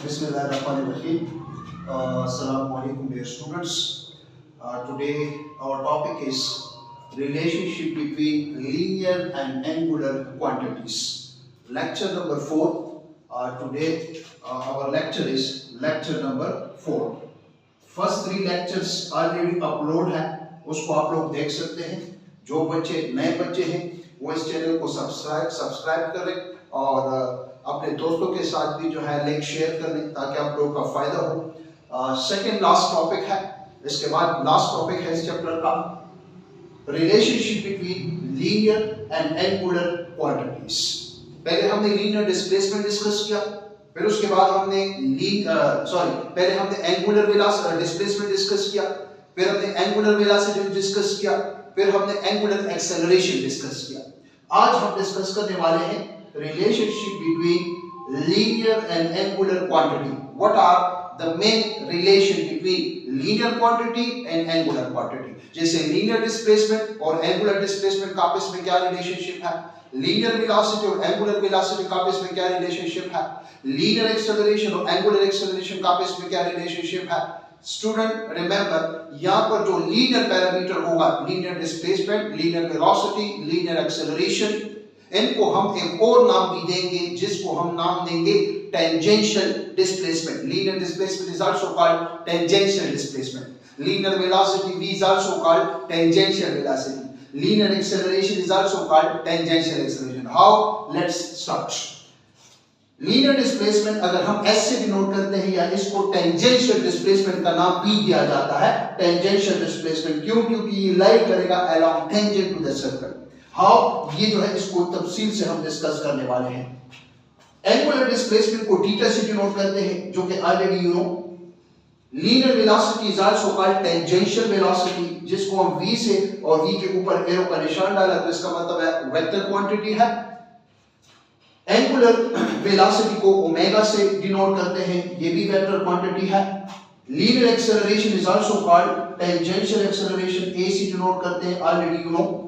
Bismillahirrahmanirrahim. Assalamu alaikum, dear students. Today our topic is relationship between linear and angular quantities. Lecture number 4. Today our lecture is lecture number 4. First 3 lectures already upload है, उसको आप लोग देख सकते हैं. जो बच्चे नए बच्चे हैं वो इस चैनल को सब्सक्राइब करें और अपने दोस्तों के साथ भी जो है लिंक शेयर कर लें ताकि आप लोगों का फायदा हो. सेकंड लास्ट टॉपिक है, इसके बाद लास्ट टॉपिक है इस चैप्टर का relationship between linear and angular quantities. पहले हमने लीनियर डिस्प्लेसमेंट डिस्कस किया, फिर उसके बाद हमने पहले हमने एंगुलर डिस्प्लेसमेंट डिस्कस किया, फिर हमने एंगुलर वेलोसिटी डिस्कस किया, फिर हमने एंगुलर एक्सेलरेशन डिस्कस किया. आज हम डिस्कस करने वाले हैं relationship between linear and angular quantity. What are the main relation between linear quantity and angular quantity? जैसे linear displacement और angular displacement का आपस में क्या relationship है, linear velocity और angular velocity का आपस में क्या relationship है, linear acceleration और angular acceleration का आपस में क्या relationship है. Student remember, यहाँ पर जो linear parameter होगा, linear displacement, linear velocity, linear acceleration, इनको हम एक और नाम भी देंगे जिसको हम नाम देंगे tangential displacement. Linear displacement is also called tangential displacement. Linear velocity v is also called tangential velocity. Linear acceleration is also called tangential acceleration. How? Let's start. Linear displacement अगर हम s से डिनोट करते हैं या इसको tangential displacement का नाम भी दिया जाता है टेंजेंशियल डिस्प्लेसमेंट. क्यों? क्योंकि ये लाई करेगा along tangent to the circle. How? ये जो है इसको तफसील से हम डिस्कस करने वाले हैं. एंगुलर डिस्प्लेसमेंट को थीटा से डिनोट करते हैं जो कि already you no. Linear velocity is also called tangential velocity जिसको हम v से और v के ऊपर एरो का निशान डाला तो इसका मतलब है वेक्टर क्वांटिटी है. एंगुलर वेलोसिटी को ओमेगा से डिनोट करते हैं, ये भी वेक्टर क्वांटिटी है. Linear acceleration is also called tangential acceleration, a से डिनोट करते हैं ऑलरेडी यू नो.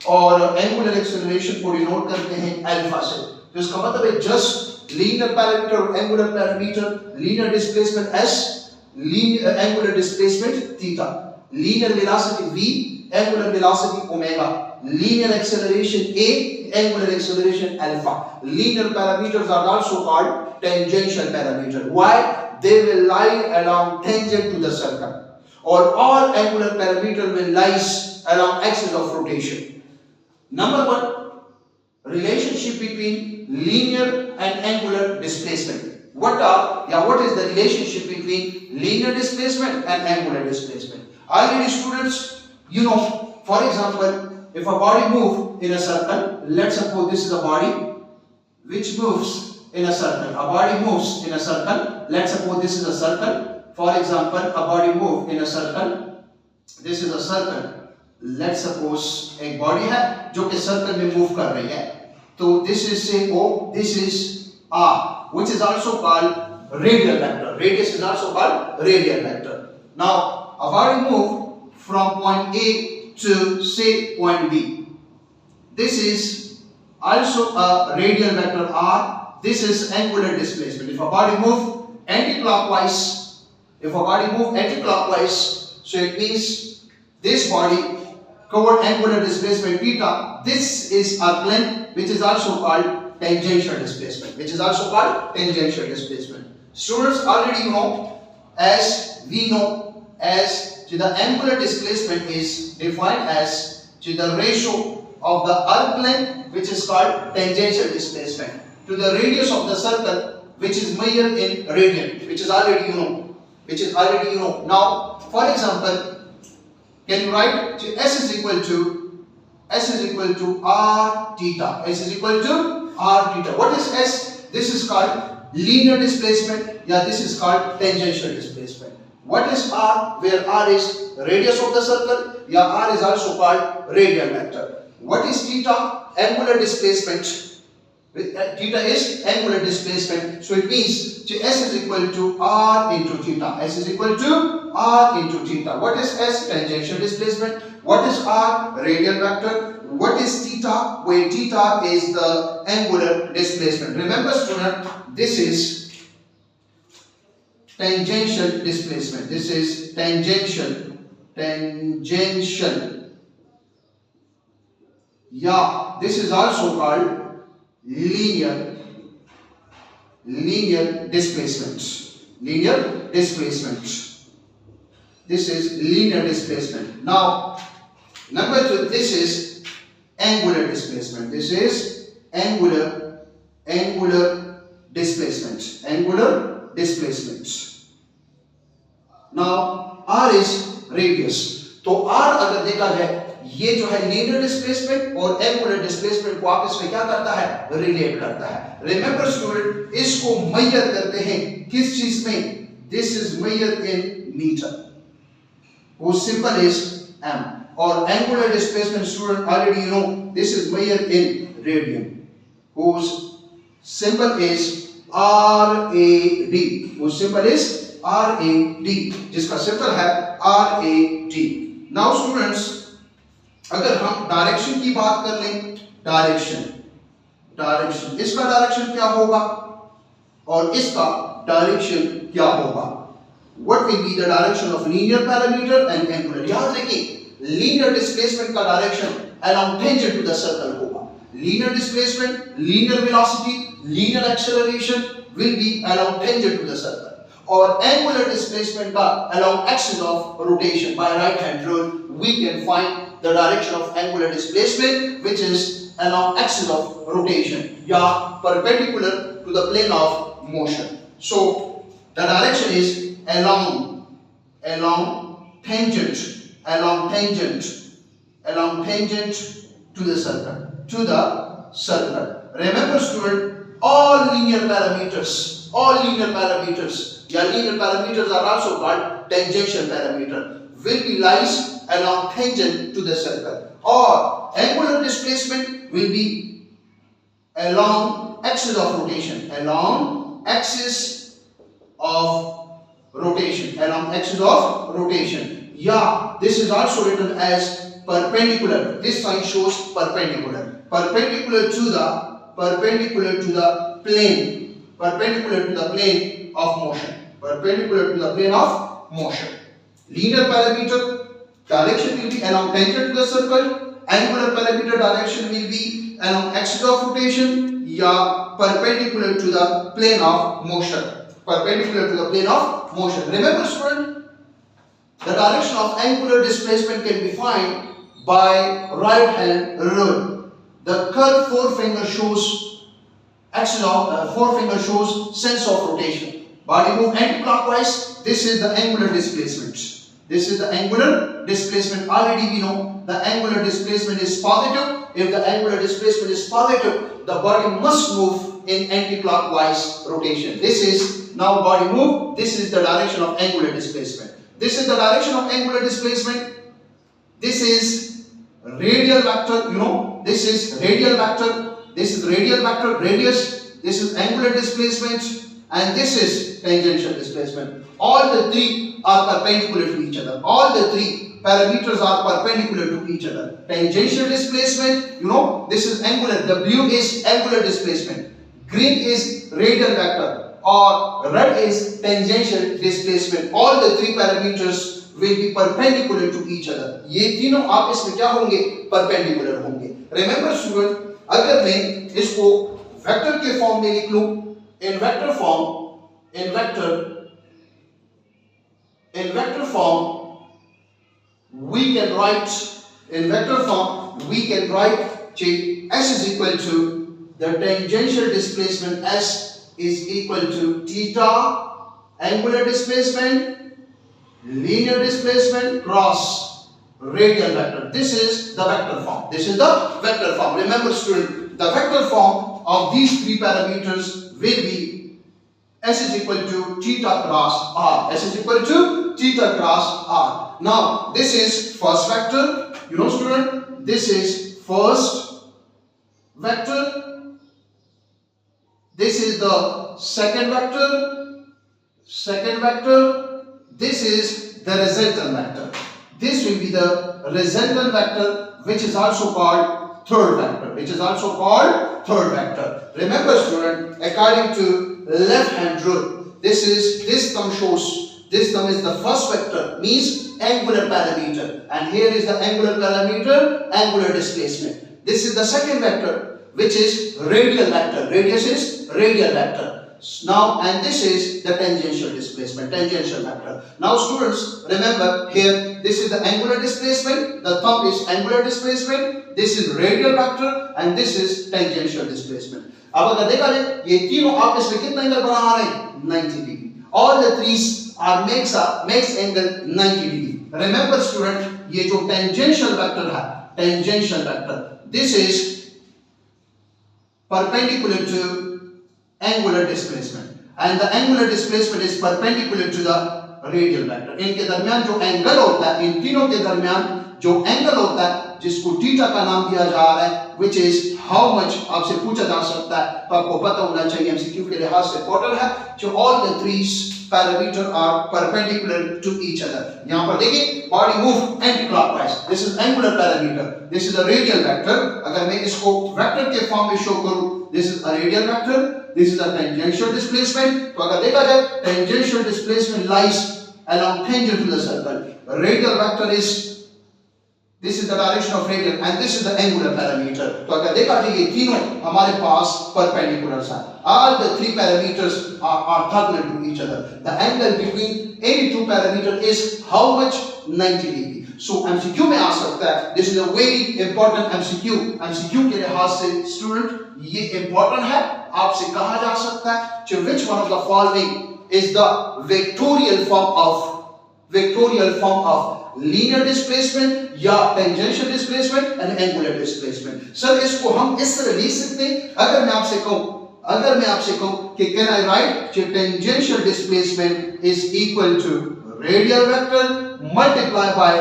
और एंगुलर एक्सेलरेशन को डिनोट करते हैं अल्फा से. तो इसका मतलब है जस्ट लीनियर पैरामीटर और angular parameter. Linear displacement s, angular displacement theta. Linear velocity v, angular velocity omega. Linear acceleration a, angular acceleration alpha. Linear parameters are also called tangential parameter. Why? They will lie along tangent to the circle or all angular parameter will lies along axis of rotation. Number 1, relationship between linear and angular displacement. What is the relationship between linear displacement and angular displacement? Already students, you know, for example, if a body moves in a circle, let's suppose this is a body which moves in a circle. A body moves in a circle. Let's suppose this is a circle. For example, a body move in a circle. This is a circle. Let's suppose एक body है जो कि circle में move कर रही है. तो this is say O, this is R, which is also called radial vector. Radius is also called radial vector. Now, a body move from point A to say point B. This is also a radial vector R. This is angular displacement. If a body move anti-clockwise, so it means this body covered angular displacement theta. This is arc length, which is also called tangential displacement. Students, already you know, as we know, as the angular displacement is defined as the ratio of the arc length, which is called tangential displacement, to the radius of the circle, which is measured in radian, which is already you know. Now, for example, can you write s is equal to r theta. S is equal to r theta. What is s? This is called linear displacement. Yeah, this is called tangential displacement. What is r? Where r is radius of the circle. Yeah, r is also called radial vector. What is theta? Angular displacement. Theta is angular displacement, so it means s is equal to r into theta. S is equal to r into theta. What is s? Tangential displacement. What is r? Radial vector. What is theta? Where theta is the angular displacement. Remember student, this is tangential displacement. This is tangential. Yeah, this is also called linear displacement. Linear displacement. This is linear displacement. Now, number 2, this is angular displacement. This is angular displacement. Angular displacement. Now, R is radius. तो R अगर देखा जाए, ये जो है linear displacement और angular displacement को आपस में क्या करता है, रिलेट करता है. रिमेंबर स्टूडेंट, इसको मेजर करते हैं किस चीज में? This is measure in metre, whose symbol is m. और angular displacement student already you know, this is measure in radian, whose symbol is RAD. whose symbol is RAD, जिसका symbol है RAD. Now students, अगर हम direction की बात कर लें, direction इसका डायरेक्शन क्या होगा और इसका डायरेक्शन क्या होगा? What will be the direction of linear parameter and angular? याद रखिए, लीनियर डिस्प्लेसमेंट का direction along tangent to the circle होगा. Linear displacement, linear velocity, linear acceleration will be along tangent to the circle. और angular displacement का along axis of rotation. By right hand rule we can find the direction of angular displacement, which is along axis of rotation, yeah, perpendicular to the plane of motion. So the direction is along tangent to the circle. Remember student, all linear parameters, yeah, linear parameters are also called tangential parameter, will be lies along tangent to the circle, or angular displacement will be along axis of rotation, Yeah, this is also written as perpendicular. This sign shows perpendicular to the plane of motion. Linear parameter direction will be along tangent to the circle. Angular parameter direction will be along axis of rotation, yeah, perpendicular to the plane of motion. Remember student, the direction of angular displacement can be found by right hand rule. The curved forefinger shows sense of rotation. Body move anti-clockwise. This is the angular displacement. Already we know the angular displacement is positive. If the angular displacement is positive, the body must move in anti-clockwise rotation. This is now body move. This is the direction of angular displacement. This is the direction of angular displacement. This is radial vector. You know, this is radial vector. This is radial vector radius. This is angular displacement, and this is tangential displacement. All the three are perpendicular to each other. All the three parameters are perpendicular to each other. Tangential displacement, you know, this is angular. The blue is angular displacement. Green is radial vector, or red is tangential displacement. All the three parameters will be perpendicular to each other. ये तीनों आपस में क्या होंगे? Perpendicular होंगे. Remember student, अगर मैं इसको वेक्टर के फॉर्म में लिख लूं, in vector form we can write S is equal to the tangential displacement. S is equal to theta angular displacement, linear displacement cross radial vector. This is the vector form. Remember student, the vector form of these three parameters will be S is equal to theta cross R. Now this is first vector. You know student, this is first vector. This is the second vector. This is the resultant vector. This will be the resultant vector, which is also called third vector. Remember student, according to left hand rule, this term shows, this term is the first vector, means angular parameter, and here is the angular parameter, angular displacement. This is the second vector, which is radial vector. Radius is radial vector. Now, and this is the tangential displacement, tangential vector. Now students, remember here, this is the angular displacement, the thumb is angular displacement, this is radial vector, and this is tangential displacement. अब अगर देखा जाए, ये तीनों आपस में कितना angle बना रहे हैं? 90 degree. All the threes are makes angle 90 degree. Remember student, ये जो tangential vector है, tangential vector, this is perpendicular to angular displacement, and the angular displacement is perpendicular to the radial vector. इनके दरमियान जो angle होता है, इन तीनों के दरमियान जो एंगल होता है, जिसको थीटा का नाम दिया जा रहा है, which is how much, आपसे पूछा जा सकता है, तो आपको पता होना चाहिए, एमसीक्यू के लिहाज से इम्पोर्टेंट है, जो all the three parameter are perpendicular to each other. यहाँ पर देखिए, body move anti-clockwise. This is angular parameter. This is a radial vector. अगर मैं इसको वेक्टर के फॉर्म में शो करूँ, this is a radial vector. This is a tangential displacement. तो अगर देखा जाए, tangential displacement lies along tangent to the circle. Radial vector is, this is the direction of radial, and this is the angular parameter. तो अगर देखा जाए, ये तीनों हमारे पास perpendiculars हैं. All the three parameters are orthogonal to each other. The angle between any two parameters is how much? 90 degree. So MCQ में आ सकता है. This is a very important MCQ. MCQ के लिहाज से student ये important है. आपसे कहा जा सकता है कि which one of the following is the vectorial form of linear displacement या tangential displacement and angular displacement. Sir इसको हम इस तरह लिख सकते हैं. अगर मैं आपसे कहूं कि can I write कि tangential displacement is equal to radial vector multiplied by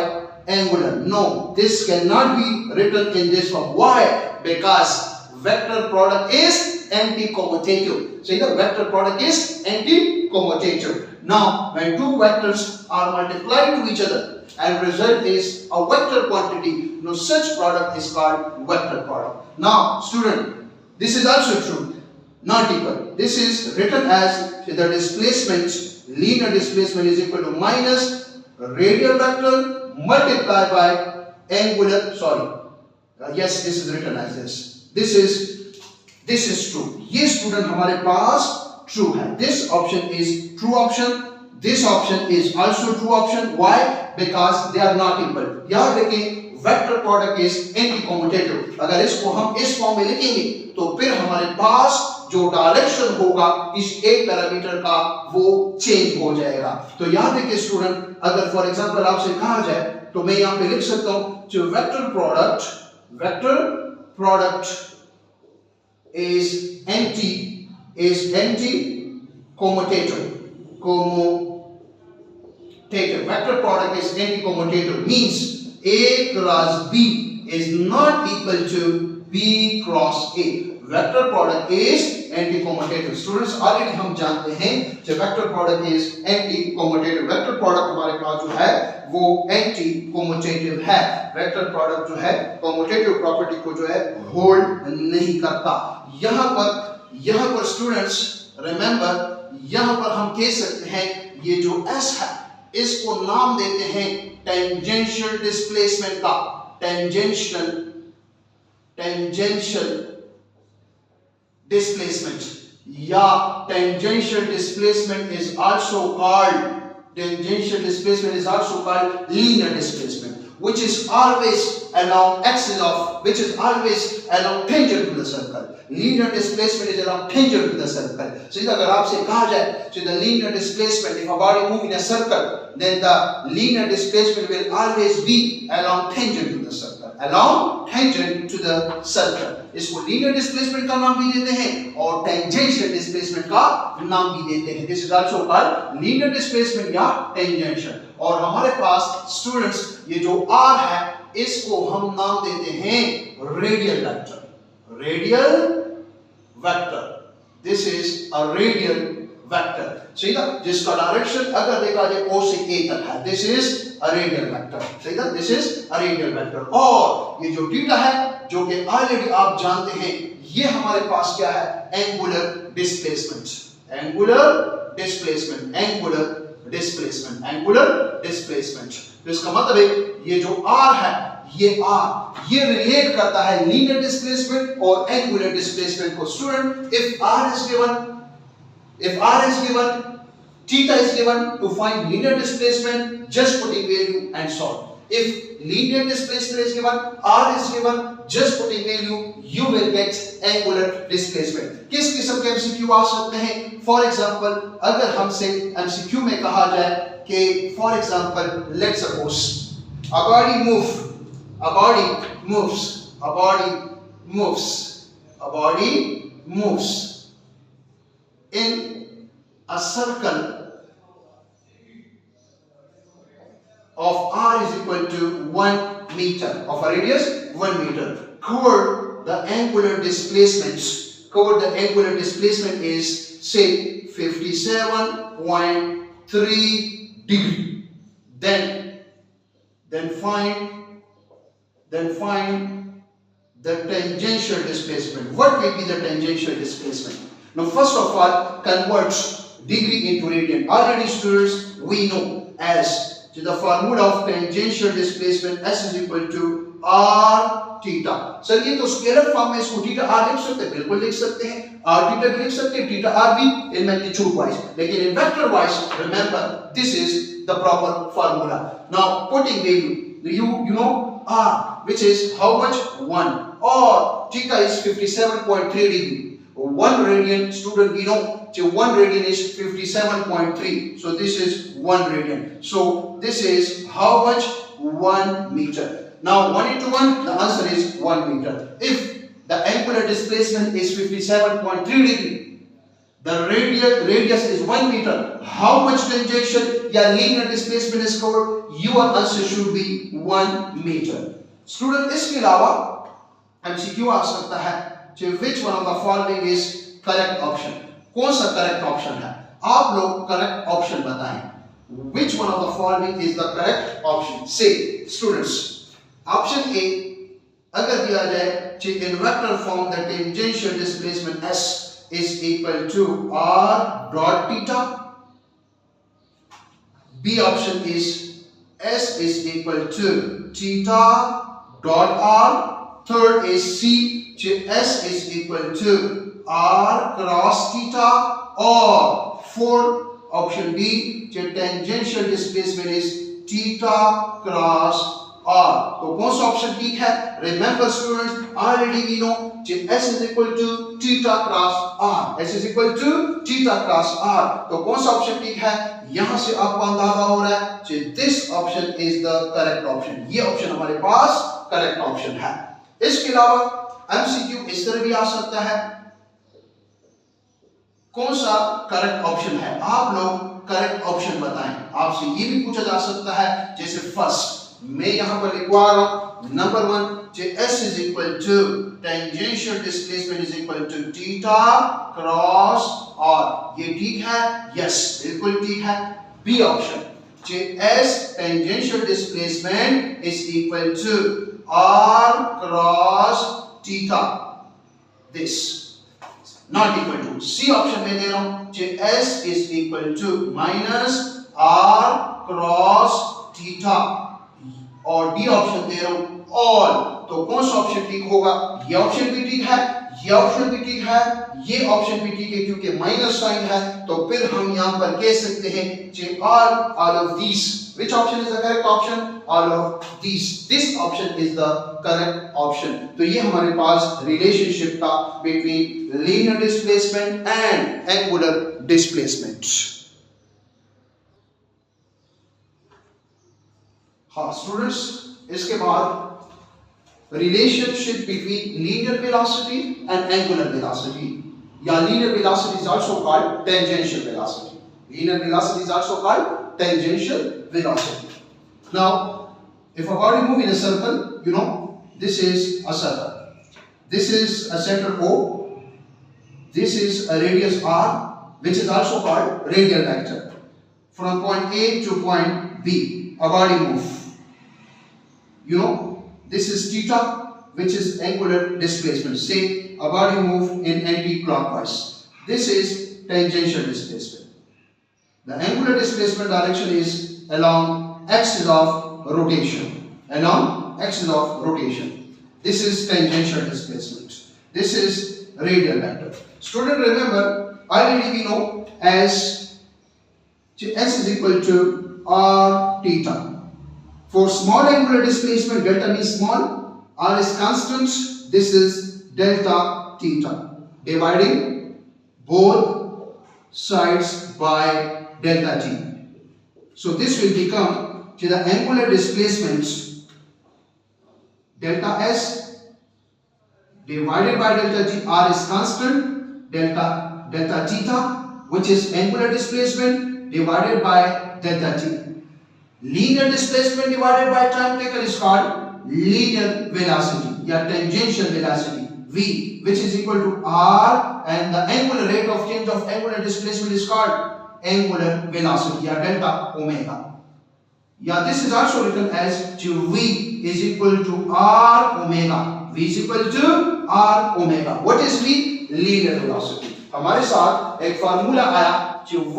angular. No, this cannot be written in this form. Why? Because vector product is anti-commutative. So the vector product is anti-commutative. Now, when two vectors are multiplied to each other and result is a vector quantity, now such product is called vector product. Now, student, this is also true. Not equal. This is written as the displacement, linear displacement is equal to minus radial vector multiplied by angular, yes, this is written as this. This is true. ये student हमारे पास true है. This option is true option. This option is also true option. Why? Because they are not equal. याद रखें, vector product is anti-commutative. अगर इसको हम इस form में लिखेंगे, तो फिर हमारे पास जो डायरेक्शन होगा इस एक पैरामीटर का वो चेंज हो जाएगा. तो याद रखिए स्टूडेंट, अगर फॉर एग्जांपल आपसे कहा जाए, तो मैं यहाँ पे लिख सकता हूँ जो vector product is anti-commutative. Vector product is anti-commutative, means A cross B is not equal to B cross A. Vector product is anti-commutative. Students, already हम जानते हैं कि vector product is anti-commutative. Vector product हमारे पास जो है वो anti-commutative है. Vector product जो है commutative property को जो है hold नहीं करता. यहाँ पर students remember, यहाँ पर हम कह सकते हैं ये जो S है इसको नाम देते हैं tangential displacement का. Tangential displacement या tangential displacement is also called linear displacement, which is always along tangent to the circle. Linear displacement is along tangent to the circle. So अगर आपसे कहा जाए so the linear displacement, if a body move in a circle, then the linear displacement will always be along tangent to the circle. इसको linear displacement का नाम भी देते हैं और tangential displacement का नाम भी देते हैं. This is also called linear displacement या tangential. और हमारे पास students ये जो R है इसको हम नाम देते हैं radial vector. This is a radial vector. सही था, जिसका डायरेक्शन अगर देखा जाए O से A तक है, this is a radial vector. सही था, this is a radial vector. और ये जो थीटा है जो कि ऑलरेडी आप जानते हैं, ये हमारे पास क्या है? angular displacement displacement, angular displacement, angular displacement. तो इसका मतलब है ये जो r है, ये r ये रिलेट करता है लीनियर डिस्प्लेसमेंट और एंगुलर डिस्प्लेसमेंट को। Student, if r is given, theta is given, to find linear displacement just putting value and solve. If linear displacement is given, r is given, just putting value, you will get angular displacement. किस किस्म के MCQ आ सकते हैं? For example, अगर हमसे MCQ में कहा जाए कि for example, let's suppose a body moves in a circle of r is equal to 1 meter, of a radius 1 meter. Cover the angular displacement is say 57.3 degree. Then find the tangential displacement. What will be the tangential displacement? Now first of all, convert degree into radian. Already students, we know as to the formula of tangential displacement, s is equal to r theta. Sir ये तो scalar form में इसको theta r लिख सकते हैं, बिल्कुल लिख सकते हैं, r theta लिख सकते हैं, थीटा r भी in magnitude wise, लेकिन in vector wise, remember this is the proper formula. Now putting value, you know r, which is how much? 1, or theta is 57.3 degree. 1 radian, student, we know 1 radian is 57.3, so this is 1 radian. So this is how much? 1 meter. Now 1 into 1, the answer is 1 meter. If the angular displacement is 57.3 degree, the radius is 1 meter, how much tangential या linear displacement is covered? Your answer should be 1 meter. Student, इसके अलावा MCQ आ सकता है, which one of the following is correct option? कौन सा correct option है? आप लोग correct option बताएं. Which one of the following is the correct option? Say, students, option A, अगर दिया जाए in vector form, the tangential displacement S is equal to r dot theta. B option is S is equal to theta dot r. Third is C, S is equal to r cross theta, or fourth option B, tangential displacement is theta cross r. So कौन सा option ठीक है? Remember students, already we know S is equal to theta cross r. S is equal to theta cross r. तो कौन सा option ठीक है? यहाँ से आपको अंदाजा हो रहा है this option is the correct option. ये option हमारे पास correct option है. इसके अलावा MCQ इस तरह भी आ सकता है, कौन सा करेक्ट ऑप्शन है? आप लोग करेक्ट ऑप्शन बताएं. आपसे ये भी पूछा जा सकता है, जैसे फर्स्ट मैं यहां पर लिखवा रहा हूं, number 1, S is equal to tangential displacement is equal to theta cross r. ये ठीक है? यस, बिल्कुल ठीक है. B option, S tangential displacement is equal to r cross theta. This not equal to. C option में दे रहा हूं, S is equal to minus r cross theta, और D ऑप्शन दे रहा हूं all. तो कौन सा ऑप्शन ठीक होगा? ये ऑप्शन भी ठीक है, ये ऑप्शन भी ठीक है, ये ऑप्शन भी ठीक है, क्योंकि माइनस साइन है. तो फिर हम यहां पर कह सकते हैं all of these. Which option is the correct option? All of these. This option is the correct option. तो ये हमारे पास relationship था between linear displacement and angular displacement. हाँ students, इसके बाद relationship between linear velocity and angular velocity. या linear velocity is also called tangential velocity. Linear velocity is also called tangential velocity. Now, if a body move in a circle, you know, this is a circle. This is a center O. This is a radius R, which is also called radial vector. From point A to point B, a body move. You know, this is theta, which is angular displacement. Say a body move in anti-clockwise. This is tangential displacement. The angular displacement direction is along axis of rotation. Along axis of rotation. This is tangential displacement. This is radial vector. Student, remember, already we know as S is equal to R theta. For small angular displacement, delta means small, R is constant, this is delta theta. Dividing both sides by delta t. So this will become to the angular displacement delta S divided by delta t. R is constant, delta theta, which is angular displacement divided by delta t. Linear displacement divided by time taken is called linear velocity or tangential velocity v, which is equal to r, and the angular rate of change of angular displacement is called angular velocity or delta omega. Yeah, this is also written as v is equal to r omega. V is equal to r omega. What is v? Linear velocity. हमारे साथ एक formula आया जो v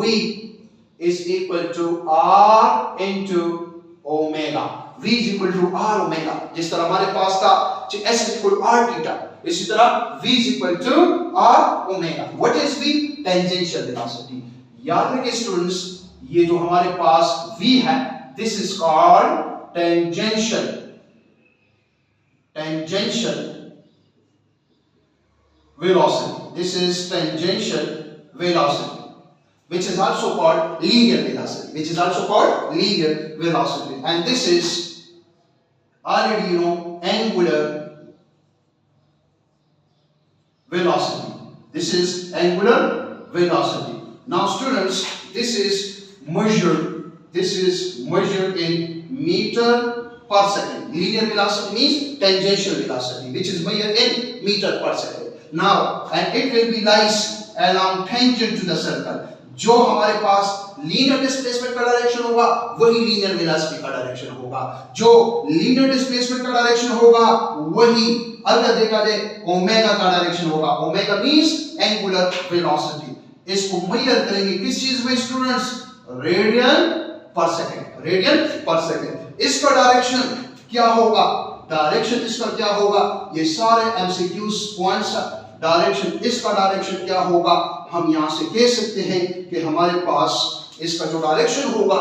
is equal to r into omega. V is equal to r omega. जिस तरह हमारे पास था s is equal to r theta, इसी तरह v is equal to r omega. What is v? Tangential velocity. याद रखिए स्टूडेंट्स, ये जो हमारे पास v है, this is called tangential velocity. This is tangential velocity, which is also called linear velocity. And this is already angular velocity. This is angular velocity. Now students, this is measured in meter per second. Linear velocity means tangential velocity, which is measured in meter per second. Now, and it will be lies along tangent to the circle. जो हमारे पास linear displacement का direction होगा वही linear velocity का direction होगा. जो linear displacement का direction होगा वही अगर देखा जाए ओमेगा का डायरेक्शन होगा. Omega means angular velocity. इसको मेजर करेंगे किस चीज में स्टूडेंट्स? Radian per second. इसका डायरेक्शन क्या होगा? डायरेक्शन इसका क्या होगा? ये सारे एमसीक्यूज पॉइंट्स. डायरेक्शन इसका डायरेक्शन क्या होगा? हम यहां से कह सकते हैं कि हमारे पास इसका जो डायरेक्शन होगा,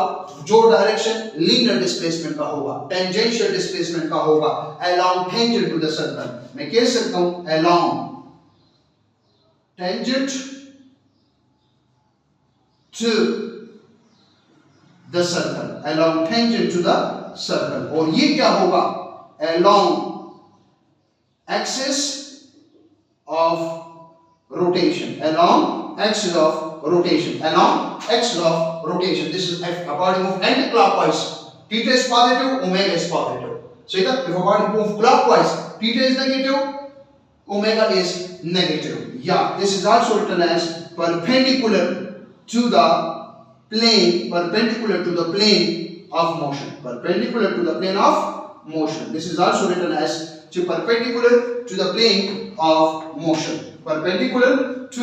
जो डायरेक्शन लीनियर डिस्प्लेसमेंट का होगा, टेंजेंशियल डिस्प्लेसमेंट का होगा, along tangent to the circle. मैं कह सकता हूं along tangent to the circle, along tangent to the circle. और ये क्या होगा? Along axis of rotation, along axis of rotation. This is if a body move anti-clockwise, theta is positive, omega is positive. So if a body move clockwise, theta is negative, omega is negative. Yeah, this is also written as perpendicular to the plane of motion. This is also written as perpendicular to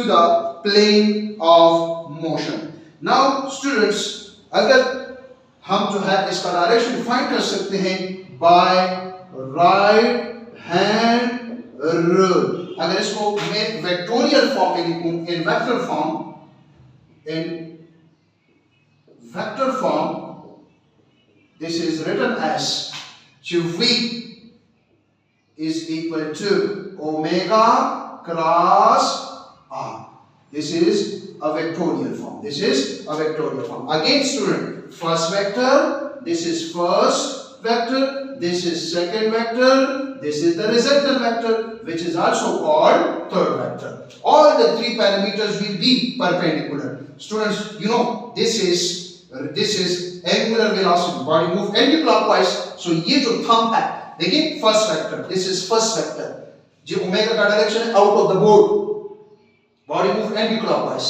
the plane of motion. Now students, अगर हम जो है इसका direction find कर सकते हैं by right hand rule. अगर इसको मैं वेक्टोरियल फॉर्म में लिखूं, in vector form, this is written as v is equal to omega cross r. This is a vectorial form. Again student, first vector, this is first vector, this is second vector, this is the resultant vector, which is also called third vector. All the three parameters will be perpendicular. Students, you know this is angular velocity. Body move anti-clockwise. So ये जो thumb है, देखिए first vector, this is first vector. जो omega का direction है out of the board. Body move anti-clockwise.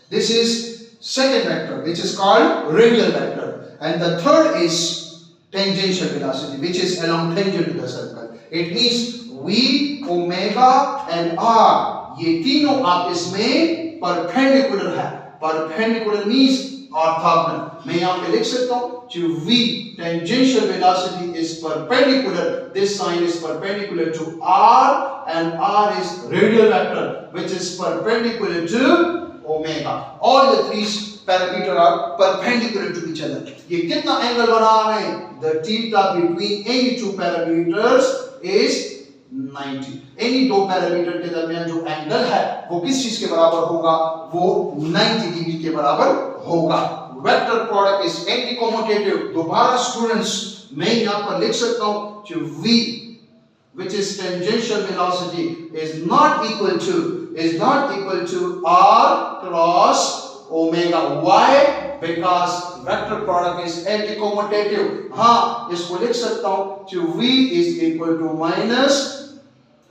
This is second vector, which is called radial vector, and the third is tangential velocity, which is along tangent to the circle. It means v, omega and r, ये तीनों आपस में perpendicular है. Perpendicular means orthogonal. मैं यहाँ पे लिख सकता हूँ कि v tangential velocity is perpendicular. This sign is perpendicular to r and r is radial vector which is perpendicular to omega. All the three parameters are perpendicular to each other. ये कितना angle बना रहे हैं? The theta between any two parameters is 90. any दो parameter के दरमियान जो angle है वो किस चीज के बराबर होगा? वो 90 डिग्री के बराबर होगा. Vector product is anti commutative. दोबारा स्टूडेंट्स मैं यहां पर लिख सकता हूं कि v which is tangential velocity is not equal to r cross omega. Why? Because vector product is anti-commutative. हाँ, इसको लिख सकता हूँ कि v is equal to minus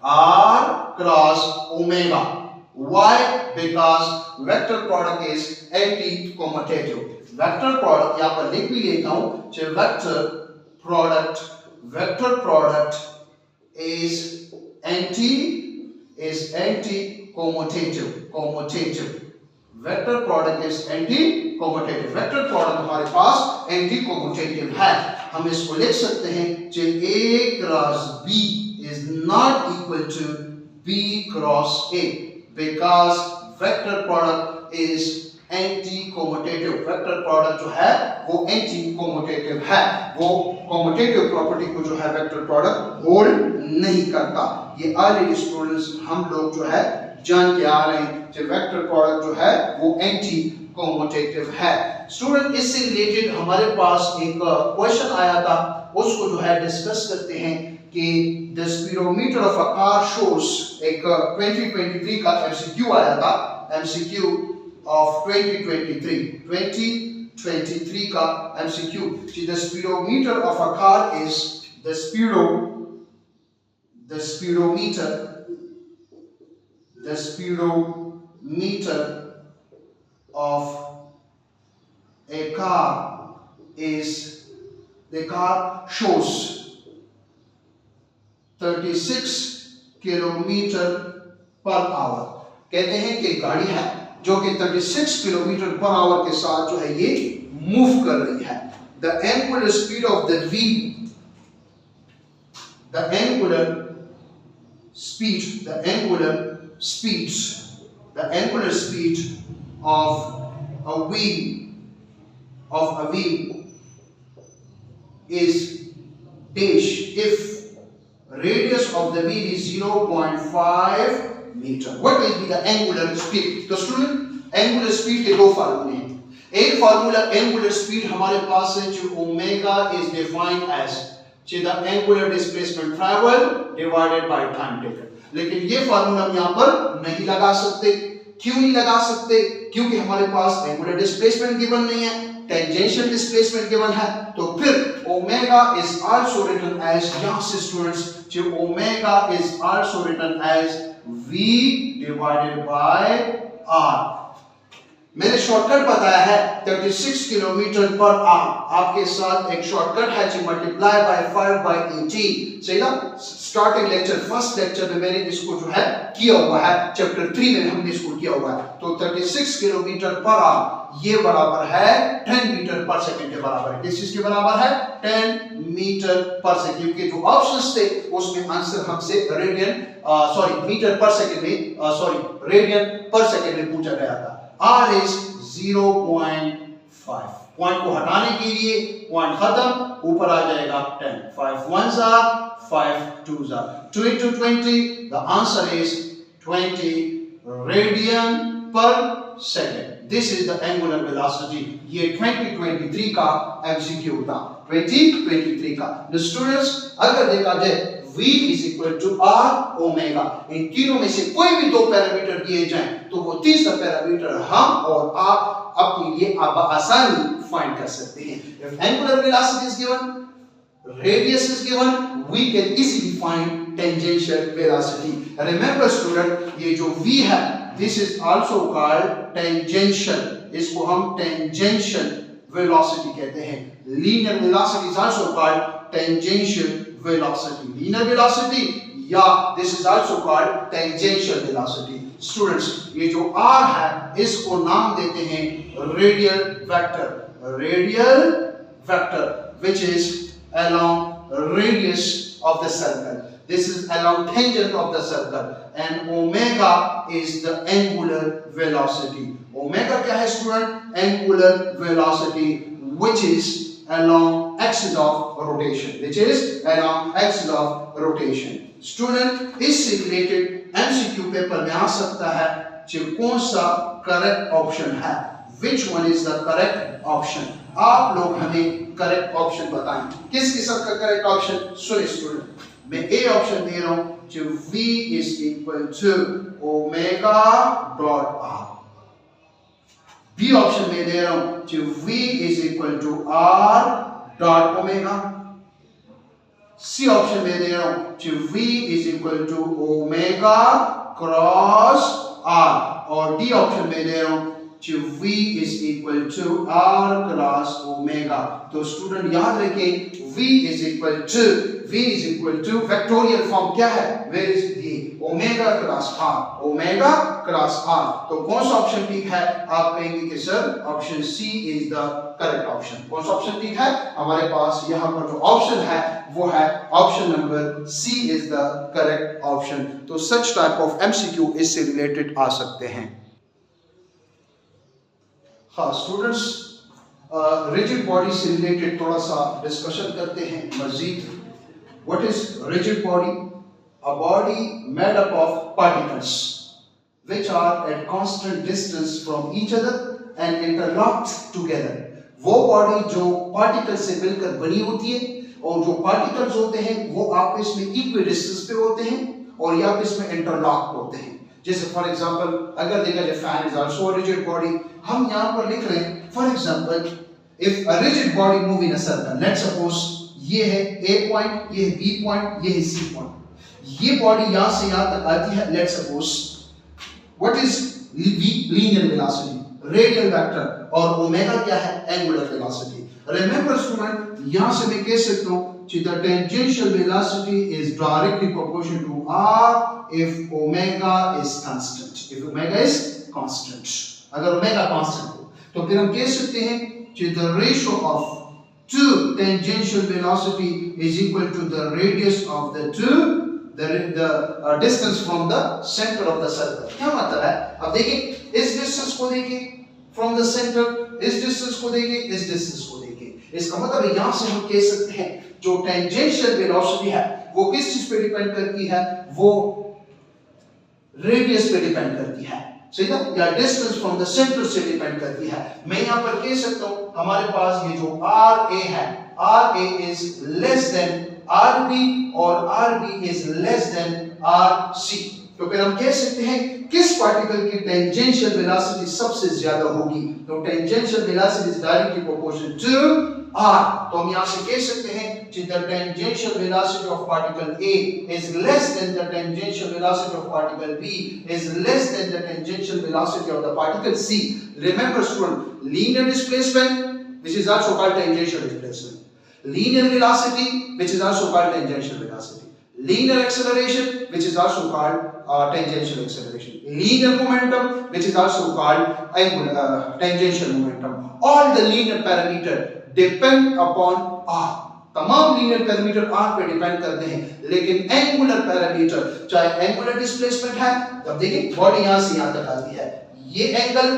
r cross omega. Why? Because vector product is anti-commutative. Vector product यहाँ पर लिख भी लेता हूँ कि vector product is anti-commutative. Vector product is anti commutative. Vector product हमारे पास एंटी कम्यूटेटिव है. हम इसको लिख सकते हैं कि a cross b is not equal to b cross a because vector product is anti commutative. Vector product जो है वो एंटी कम्यूटेटिव है. वो कम्यूटेटिव प्रॉपर्टी को जो है वेक्टर प्रोडक्ट होल्ड नहीं करता. ये ऑलरेडी स्टूडेंट्स हम लोग जो है जान के आ रहे हैं कि वेक्टर प्रोडक्ट जो है वो एंटी कम्यूटेटिव है. स्टूडेंट इससे रिलेटेड हमारे पास एक क्वेश्चन आया था, उसको जो है डिस्कस करते हैं कि the speedometer of a car shows. एक 2023 का एमसीक्यू आया था, एमसीक्यू ऑफ 2023 का MCQ. The speedometer of a car is the speedometer of a car is, the car shows 36 kilometre per hour. कहते हैं कि गाड़ी है जो कि 36 किलोमीटर पर आवर के साथ जो है ये मूव कर रही है. The angular speed of the wheel, the angular speed of a wheel is dash if radius of the wheel is 0.5 meter. What will be the angular speed? तो student angular speed के दो फार्मूले हैं. एक formula angular speed हमारे पास है जो omega is defined as the angular displacement travel divided by time taken. लेकिन ये फार्मूला हम यहाँ पर नहीं लगा सकते. क्यों नहीं लगा सकते? क्योंकि हमारे पास एंगुलर डिस्प्लेसमेंट गिवन नहीं है, टेंजेंशियल डिस्प्लेसमेंट गिवन है. तो फिर omega is also written as, यहाँ से स्टूडेंट्स जो omega is also written as v divided by r. मैंने शॉर्टकट बताया है 36 किलोमीटर पर आवर. आपके साथ एक शॉर्टकट है जो मल्टीप्लाई बाय 5 बाय 18. सही ना? स्टार्टिंग लेक्चर फर्स्ट लेक्चर में मैंने इसको जो है किया हुआ है, चैप्टर 3 में हमने इसको किया हुआ है. तो 36 किलोमीटर पर आवर ये बराबर है 10 मीटर पर सेकंड के बराबर है. किस चीज के बराबर है? 10 मीटर पर सेकंड. क्योंकि जो ऑप्शंस थे उसमें आंसर हमसे मीटर पर सेकंड में रेडियन पर सेकंड में पूछा गया था. R is 0.5. पॉइंट को हटाने के लिए पॉइंट खत्म, ऊपर आ जाएगा 10. 5 1s are 5 2s are 2 into 20. The answer is 20 radian per second. This is the angular velocity. ये 2023 का MCQ था. 2023 का. The students अगर देखा जाए v is equal to r omega. इन तीनों में से कोई भी दो पैरामीटर दिए जाएं तो वो तीसरा पैरामीटर हम और आप अपने लिए आसानी फाइंड कर सकते हैं. If angular velocity is given, radius is given, we can easily find tangential velocity. Remember student, ये जो v है, this is also called tangential. इसको हम tangential velocity कहते हैं. Linear velocity is also called tangential velocity. Linear velocity या this is also called tangential velocity. Students, ये जो r है इसको नाम देते हैं radial vector. Radial vector which is along radius of the circle. This is along tangent of the circle and omega is the angular velocity. Omega क्या है student? Angular velocity which is along axis of rotation. Which is along axis of rotation. Student इससे related MCQ paper में आ सकता है कि कौन सा correct option है, which one is the correct option. आप लोग हमें करेक्ट ऑप्शन बताएं, किस किस्म का करेक्ट ऑप्शन। सुनिए स्टूडेंट, मैं ए ऑप्शन दे रहा हूं कि V is equal to omega dot R. B option में दे रहा हूं कि V is equal to R dot omega. C option में दे रहा हूं कि V is equal to omega cross R, और डी ऑप्शन में दे रहा हूं कि V is equal to R cross omega. तो स्टूडेंट याद रखें, V is equal to vectorial form क्या है, where is the omega cross are, omega cross R. तो कौन सा ऑप्शन ठीक है? आप कहेंगे कि sir option C is the correct option. कौन सा ऑप्शन ठीक है? हमारे पास यहां पर जो ऑप्शन है वो है option number C is the correct option. तो सच टाइप ऑफ एमसीक्यू इससे रिलेटेड आ सकते हैं। हाँ स्टूडेंट्स, रिजिड बॉडी से रिलेटेड थोड़ा सा डिस्कशन करते हैं मजीद। What is rigid body? A body made up of particles which are at constant distance from each other and interlocked together। वो बॉडी जो पार्टिकल से मिलकर बनी होती है, और जो पार्टिकल्स होते हैं वो आपस में इक्वल डिस्टेंस पे होते हैं और ये आपस में इंटरलॉक होते हैं। जैसे फॉर एग्जांपल अगर देखा जाए fan is also a rigid body, हम यहां पर लिख रहे हैं for example if a rigid body move in a circle, let's suppose ये है ए पॉइंट, ये है बी पॉइंट, ये है सी पॉइंट। ये बॉडी यहां से यहां तक आती है, let's suppose what is linear velocity, radial vector, और ओमेगा क्या है, एंगुलर वेलोसिटी। रिमेंबर स्टूडेंट, यहां से मैं कह सकता हूं कि the tangential velocity is directly proportional to r if omega is constant। if omega is constant, अगर ओमेगा कांस्टेंट हो तो फिर हम कह सकते हैं कि the ratio of two tangential velocity is equal to the radius of the distance from the center of the circle। क्या मतलब है? अब देखिए इस डिस्टेंस को देखिए from the center, इस डिस्टेंस को देखिए, इस डिस्टेंस को देखिए। इसका मतलब यहां से हम कह सकते हैं जो टेंजेंशियल वेलोसिटी है वो किस चीज पे डिपेंड करती है, वो रेडियस पे डिपेंड करती है, सही ना, या डिस्टेंस फ्रॉम द सेंटर से डिपेंड करती है। मैं यहां पर कह सकता हूं हमारे पास ये जो RA है, RA is less than RB और RB is less than RC। तो फिर हम कह सकते हैं किस पार्टिकल की टेंजेंशियल वेलोसिटी सबसे ज्यादा होगी। तो tangential velocity is directly proportional to r। तो हम यहां से कह सकते हैं कि the tangential velocity of particle A is less than the tangential velocity of particle B is less than the tangential velocity of the particle C। Remember student, linear displacement which is also called tangential displacement, linear velocity which is also called tangential velocity, linear acceleration which is also called tangential acceleration, linear momentum which is also called tangential momentum। All the linear parameter depend upon r। तमाम linear parameter r पे depend करते हैं, लेकिन angular parameter, चाहे angular displacement है, अब देखिए body यहां से यहां तक आती है, ये एंगल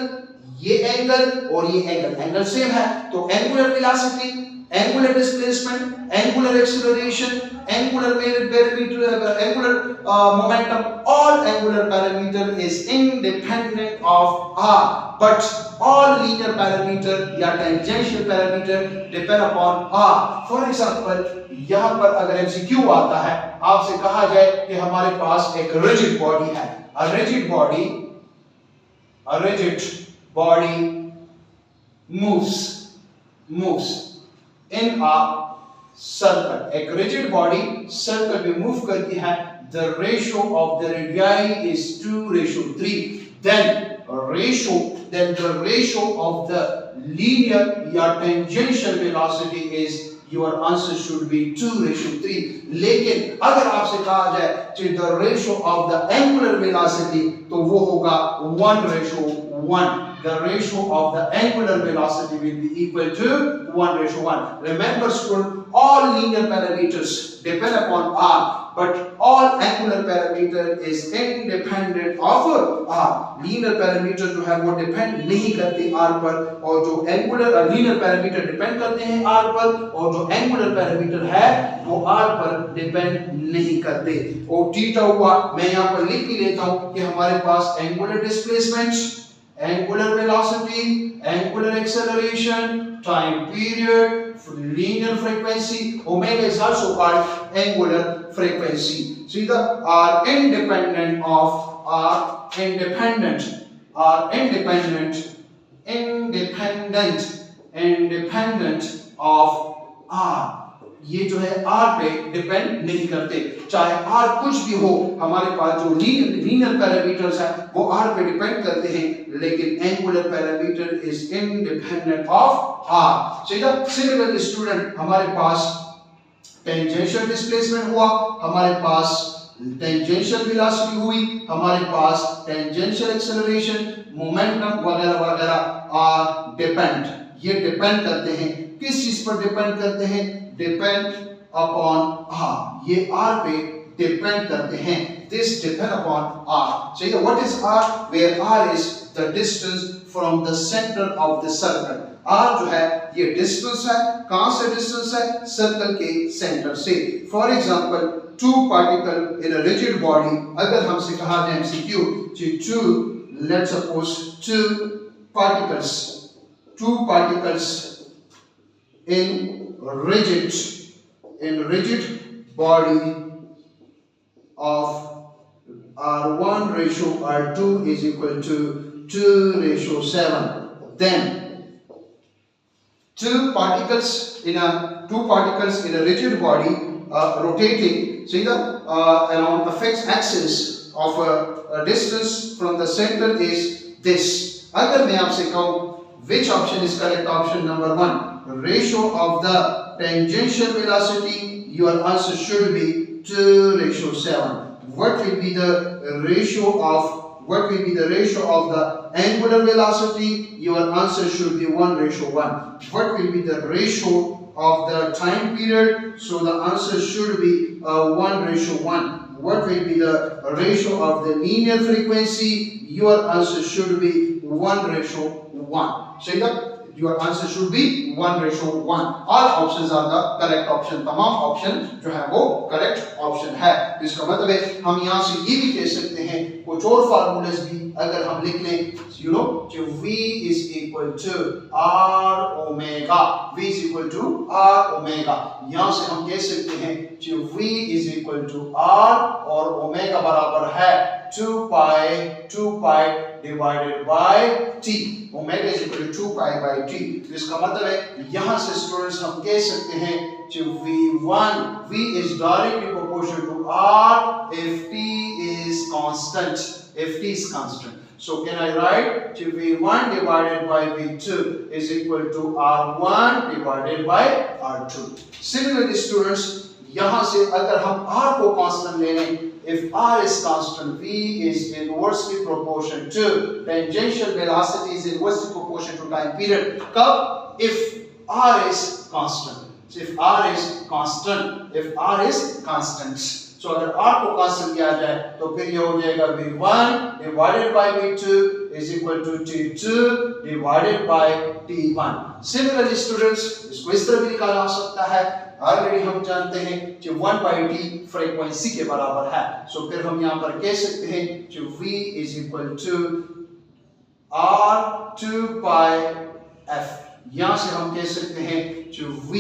और ये एंगल सेम है, तो angular velocity, angular displacement, angular acceleration, angular parameter, angular momentum, all angular parameter is independent of r, but all linear parameter या tangential parameter depend upon r। For example, यहाँ पर अगर MCQ आता है, आपसे कहा जाए कि हमारे पास एक rigid body है, a rigid body moves in a circle। एक rigid body circle में move करती है, the ratio of the radii is 2:3, then the ratio of the linear या tangential velocity is your answer should be 2:3. लेकिन अगर आपसे कहा जाए कि the ratio of the angular velocity तो वो होगा 1:1. The ratio of the angular velocity will be equal to 1:1. Remember student, all linear parameters depend upon r, but all angular parameter is independent of r. Linear parameter जो है वो depend नहीं करते r पर, और जो angular linear parameter depend करते हैं r पर, और जो angular parameter है वो r पर depend नहीं करते. और थीटा हुआ, मैं यहाँ पर लिख ही लेता हूँ कि हमारे पास angular displacement, angular velocity, angular acceleration, time period, linear frequency, omega is also called angular frequency. See, the are independent of r. ये जो है r पे डिपेंड नहीं करते, चाहे r कुछ भी हो. हमारे पास जो लीनियर पैरामीटर्स है वो r पे डिपेंड करते हैं, लेकिन angular parameter is independent of r. Similarly student, हमारे पास टेंजेंशियल डिस्प्लेसमेंट हुआ, हमारे पास टेंजेंशियल वेलोसिटी हुई, हमारे पास टेंजेंशियल एक्सेलरेशन, मोमेंटम वगैरह वगैरह आर डिपेंड. ये डिपेंड करते हैं, किस चीज पर डिपेंड करते हैं? Depend upon r. ये r पे डिपेंड करते हैं. This depend upon r. So what is r? Where r is the distance from the center of the circle. r जो है ये डिस्टेंस है. कहां से डिस्टेंस है? सर्कल के सेंटर से. For example, two particle in a rigid body. अगर हमसे कहा जाए एमसीक्यू कि let's suppose two particles in rigid body of R1:R2 is equal to 2:7. Then two particles in a rigid body rotating, see around the fixed axis of a distance from the center is this. अगर मैं आपसे कहूं which option is correct? Option number 1, ratio of the tangential velocity, your answer should be 2:7. What will be the ratio of the angular velocity? Your answer should be 1:1. What will be the ratio of the time period? So the answer should be 1:1. What will be the ratio of the linear frequency? Your answer should be 1:1. So your answer should be 1:1. All options are the correct option. तमाम option जो है वो correct option है. इसका मतलब है हम यहाँ से ये भी कह सकते हैं, कुछ और फार्मूलाज भी अगर हम लिख लें, कि V is equal to R omega. V is equal to R omega. यहाँ से हम कह सकते हैं कि V is equal to R और ओमेगा बराबर है 2 pi divided by t. Omega is equal to 2 pi by t. इसका मतलब है यहाँ से स्टूडेंट्स हम कह सकते हैं कि V is directly proportional to R if t is constant. So can I write V1 divided by V2 is equal to R1 divided by R2. Similarly students, यहाँ से अगर हम R को constant ले लें, if R is constant, V is inversely proportional to tangential velocity is inversely proportional to time period. कब? If R is constant. So if R is constant. So अगर R को कांस्टेंट किया जाए तो फिर ये हो जाएगा V1 divided by V2 is equal to T2 divided by T1. Similarly students, इसको इस तरह भी निकाला जा सकता है. ऑलरेडी हम जानते हैं कि 1/t फ्रीक्वेंसी के बराबर है. सो फिर हम यहाँ पर कह सकते हैं कि V is equal to R2 pi f. यहाँ से हम कह सकते हैं कि V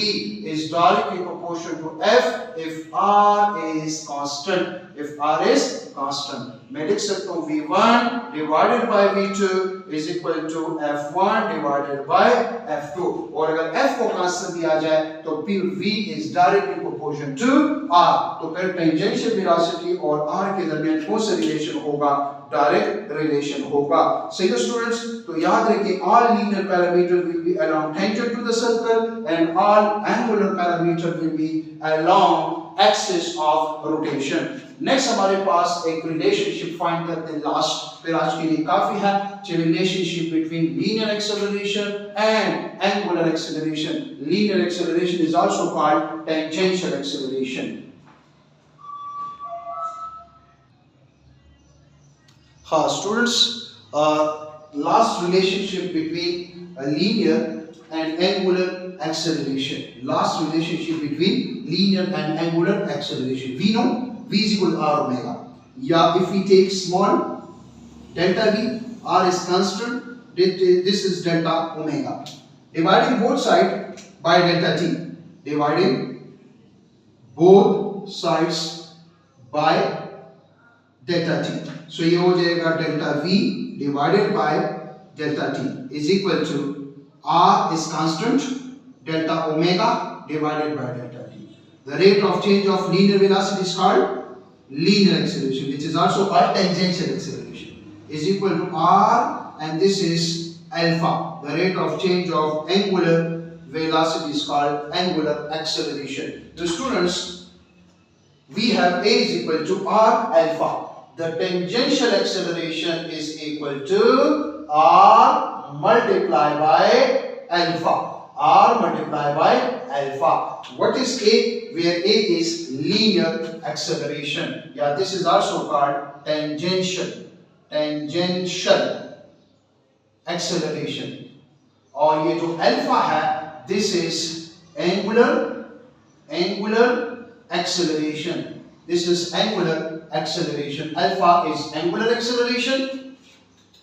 is directly proportional to f if R is constant. मैं लिख सकता हूँ V1 divided by V2 is equal to F1 divided by F2, और अगर F को कांस्टेंट दिया जाए तो V is directly proportional to R, तो फिर टेंजेंशियल वेलोसिटी और R के दरमियान कौन सा रिलेशन होगा? डायरेक्ट रिलेशन होगा। सही है स्टूडेंट्स, तो याद रखिए all linear parameter will be along tangent to the circle and all angular parameter will be along axis of rotation। Next हमारे पास एक रिलेशनशिप फाइंड करते हैं लास्ट, फिर आज के लिए काफी है। Relationship between linear acceleration and angular acceleration. Linear acceleration is also called tangential acceleration. हाँ students, last relationship between linear and angular acceleration. Last relationship between linear and angular acceleration. We know V is equal to R omega. Yeah, if we take small delta V, R is constant. This is delta omega. Dividing both sides by delta T. Dividing both sides by delta T. So ये हो जाएगा delta V divided by delta T is equal to R is constant, delta omega divided by delta T. The rate of change of linear velocity is called linear acceleration, which is also called tangential acceleration, is equal to R, and this is alpha. The rate of change of angular velocity is called angular acceleration. So students, we have A is equal to R alpha. The tangential acceleration is equal to R multiplied by alpha. R multiplied by alpha. What is A? Where A is linear acceleration. Yeah, this is also called tangential acceleration. और ये जो alpha है, this is angular acceleration. This is angular acceleration. Alpha is angular acceleration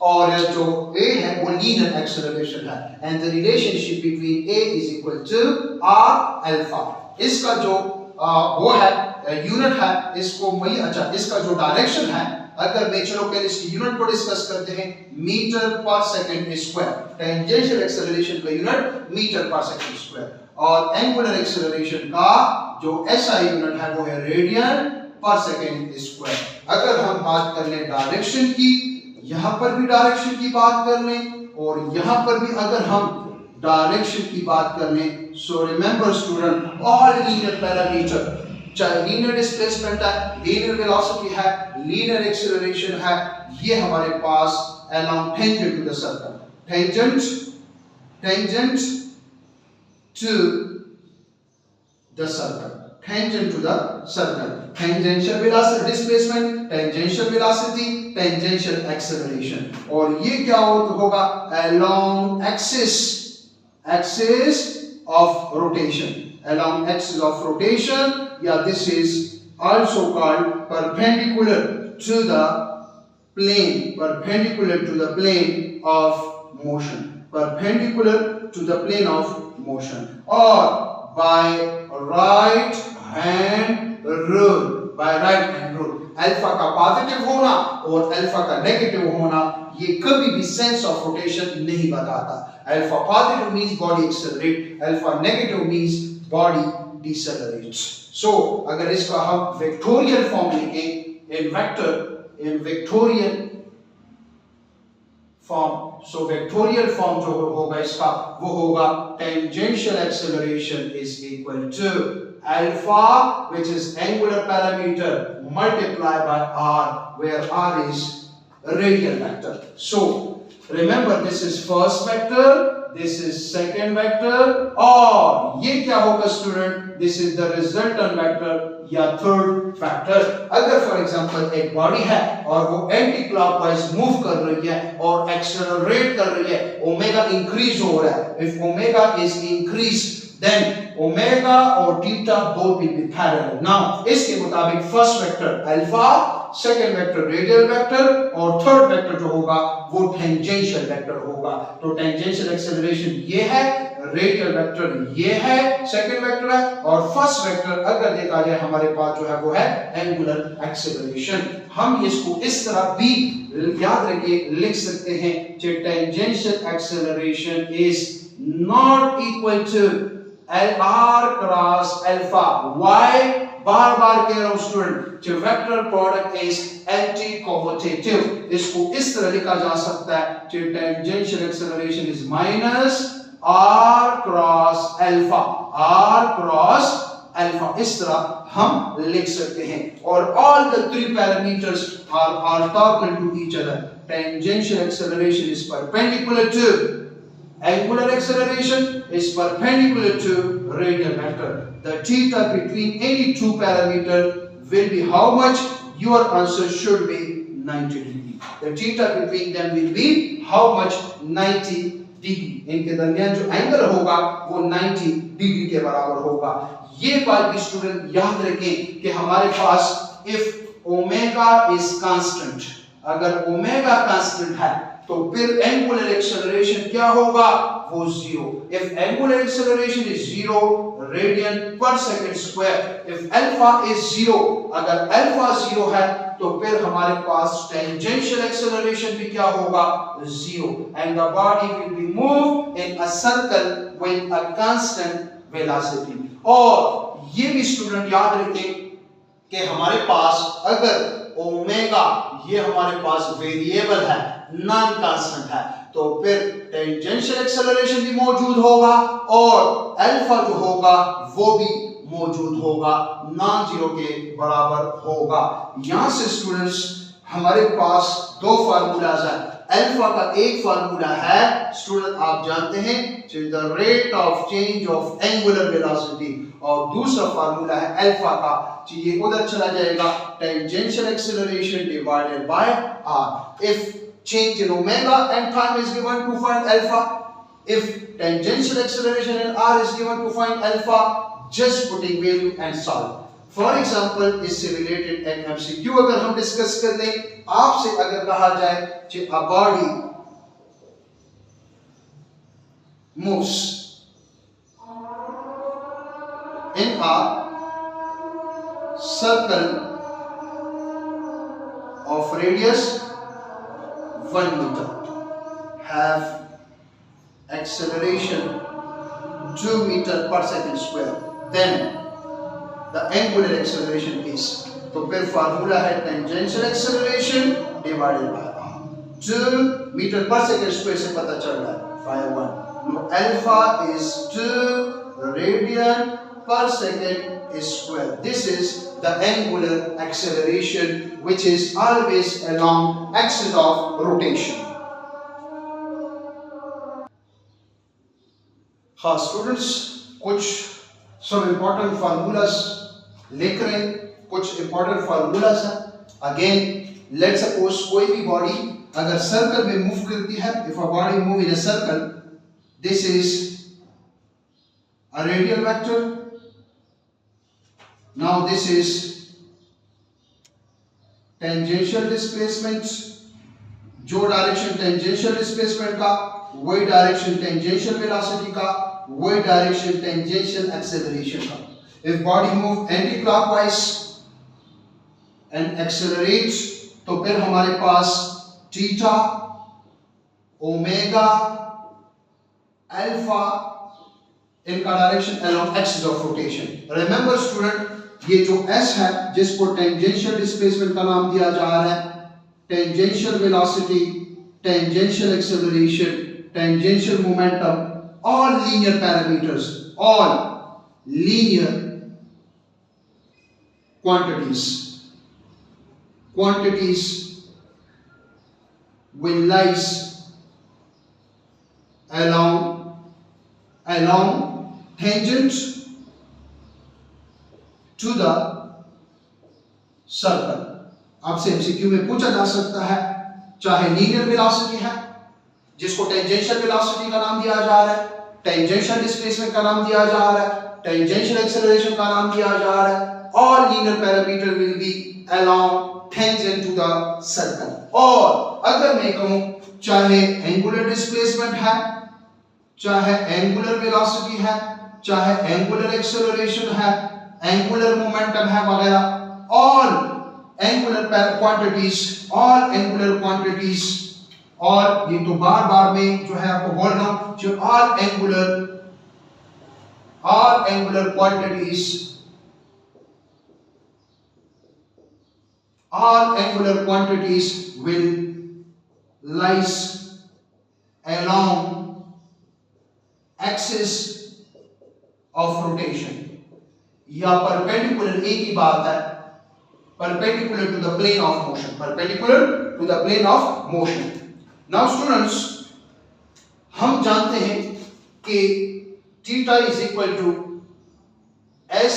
और जो A है वो linear acceleration है, and the relationship between A is equal to R alpha. इसका जो वो है यूनिट है, इसको मैं अच्छा इसका जो डायरेक्शन है, अगर मैं चलो पहले इसकी यूनिट को डिस्कस करते हैं, मीटर पर सेकंड स्क्वायर। टेंजेंशियल एक्सेलरेशन का यूनिट मीटर पर सेकंड स्क्वायर, और एंगुलर एक्सेलरेशन का जो SI यूनिट है वो है रेडियन पर सेकंड स्क्वायर। अगर हम बात कर लें डायरेक्शन की, यहां पर भी डायरेक्शन की बात कर लें और यहां पर भी अगर हम डायरेक्शन की बात कर लें, so remember student, all linear parameter, चाहे लीनियर डिस्प्लेसमेंट है, लीनियर वेलोसिटी है, लीनियर एक्सेलरेशन है, ये हमारे पास along tangent to the circle, tangent to the circle, tangent to the circle, tangential velocity displacement, tangential velocity, tangential acceleration, और ये क्या होगा? along axis of rotation, along axis of rotation. Yeah, this is also called perpendicular to the plane, perpendicular to the plane of motion, perpendicular to the plane of motion, or by right hand rule, by right hand rule. Alpha का positive होना और alpha का negative होना ये कभी भी sense of rotation नहीं बताता। Alpha positive means body accelerate, alpha negative means body decelerates. So अगर इसका हम वेक्टोरियल फॉर्म लिखें, in vectorial form, so vectorial form जो होगा इसका वो होगा tangential acceleration is equal to alpha, which is angular parameter, multiplied by R, where R is radial vector. So remember, this is first vector, this is second vector, और ये क्या होगा student? This is the resultant vector या third vector. अगर for example एक body है और वो एंटी क्लॉकवाइज मूव कर रही है और एक्सेलरेट कर रही है, ओमेगा इंक्रीज हो रहा है, if omega is increased then omega और theta both will be parallel. Now इसके मुताबिक first vector alpha, second vector radial vector और third वेक्टर जो होगा वो टेंजेंशियल वेक्टर होगा। तो टेंजेंशियल एक्सेलरेशन ये है, रेडियल वेक्टर ये है, सेकंड वेक्टर है, और फर्स्ट वेक्टर अगर देखा जाए हमारे पास जो है वो है एंगुलर एक्सेलरेशन। हम इसको इस तरह भी याद रखे लिख सकते हैं कि tangential acceleration is not equal to LR cross alpha. Why? बार बार कह रहा हूं स्टूडेंट, जो vector product is anti commutative. इसको इस तरह लिखा जा सकता है कि tangential acceleration is minus R cross alpha, R cross alpha, इस तरह हम लिख सकते हैं। और all the three parameters are orthogonal to each other. Tangential acceleration is perpendicular to angular acceleration, is perpendicular to radial vector. The theta between any two parameter will be how much? Your answer should be 90 degree. The theta between them will be how much? 90 degree. इनके दरमियान जो angle होगा वो 90 degree के बराबर होगा। ये बात भी स्टूडेंट याद रखें कि हमारे पास इफ ओमेगा इज कांस्टेंट, अगर ओमेगा कांस्टेंट है तो फिर एंगुलर एक्सेलरेशन क्या होगा? वो zero. If angular acceleration is zero, radian per second square. If alpha is zero, अगर अल्फा जीरो है तो फिर हमारे पास टेंजेंशियल एक्सेलरेशन भी क्या होगा? Zero. And the body will be move in a circle with a constant velocity. और ये भी स्टूडेंट याद रखें कि हमारे पास अगर ओमेगा ये हमारे पास वेरिएबल है, नॉन कांस्टेंट है, तो फिर टेंजेंशियल एक्सेलरेशन भी मौजूद होगा और अल्फा जो होगा वो भी मौजूद होगा, नॉन जीरो के बराबर होगा। यहां से स्टूडेंट्स हमारे पास दो फार्मूलाज है। अल्फा का एक फार्मूला है स्टूडेंट आप जानते हैं, the rate of change of angular velocity, और दूसरा फार्मूला है अल्फा का, ये उधर चला जाएगा, tangential acceleration divided by r। If change in omega and time is given to find alpha, if tangential acceleration in r is given to find alpha, just putting value and solve. For example, इससे related एक MCQ अगर हम discuss कर लें, आपसे अगर कहा जाए कि a body moves in a circle of radius 1 meter, have acceleration 2 meter per second square, then the angular acceleration is, तो फिर फार्मूला है tangential acceleration divided by r। 2 metre पर सेकंड स्क्वायर से पता चल रहा है 5 1। Alpha is 2 radian per second square. This is the angular acceleration which is always along axis of rotation. हाँ स्टूडेंट्स, कुछ some important formulas लिख रहे हैं, कुछ important formulas हैं। Again, let's suppose कोई भी body अगर सर्कल में मूव करती है, if a body move in a circle, this is a radial vector. Now this is tangential displacement, जो डायरेक्शन टेंजेंशियल डिस्प्लेसमेंट का, वही डायरेक्शन टेंजेंशियल वेलोसिटी का, वही डायरेक्शन टेंजेंशियल एक्सेलरेशन का। If body move anti-clockwise and accelerate, तो फिर हमारे पास theta, omega, alpha, इनका direction along axis of rotation. Remember student, ये जो S है जिसको टेंजेंशियल डिस्प्लेसमेंट का नाम दिया जा रहा है, tangential velocity, tangential acceleration, tangential momentum, all linear parameters, all linear quantities will lies along tangent to the circle। आपसे एमसीक्यू में पूछा जा सकता है, चाहे लीनियर वेलोसिटी है जिसको टेंजेंशियल वेलोसिटी का नाम दिया जा रहा है, टेंजेंशियल डिस्प्लेसमेंट का नाम दिया जा रहा है, टेंजेंशियल एक्सेलरेशन का नाम दिया जा रहा है, all linear parameter will be along tangent to the circle. और अगर मैं कहूं चाहे एंगुलर डिस्प्लेसमेंट है, चाहे एंगुलर वेलोसिटी है, चाहे एंगुलर एक्सेलरेशन है, एंगुलर मोमेंटम है वगैरह, all angular quantities, all angular quantities, और ये तो बार बार में जो है आपको बोल रहा हूं, जो all angular quantities, all angular quantities will lies along axis of rotation, या perpendicular, एक ही बात है, perpendicular to the plane of motion, perpendicular to the plane of motion. Now students, हम जानते हैं कि theta is equal to s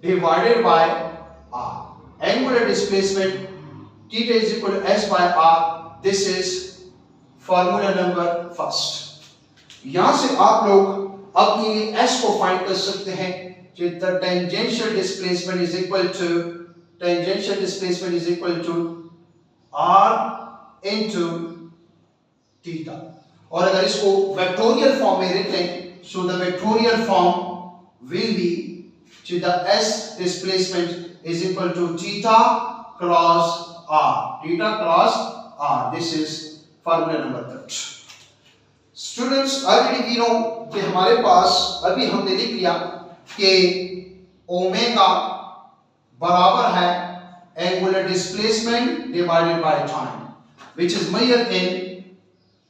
divided by r. Angular displacement theta is equal to s by r. This is formula number first. यहां से आप लोग अपनी s को फाइंड कर सकते हैं, कि the tangential displacement is equal to r into theta. और अगर इसको वेक्टोरियल फॉर्म में लिखें, so the vectorial form will be to the s displacement is equal to theta cross r. Theta cross r. This is formula number 3. Students, already we know कि हमारे पास अभी हमने लिख लिया कि ओमेगा बराबर है angular displacement divided by time, which is measured in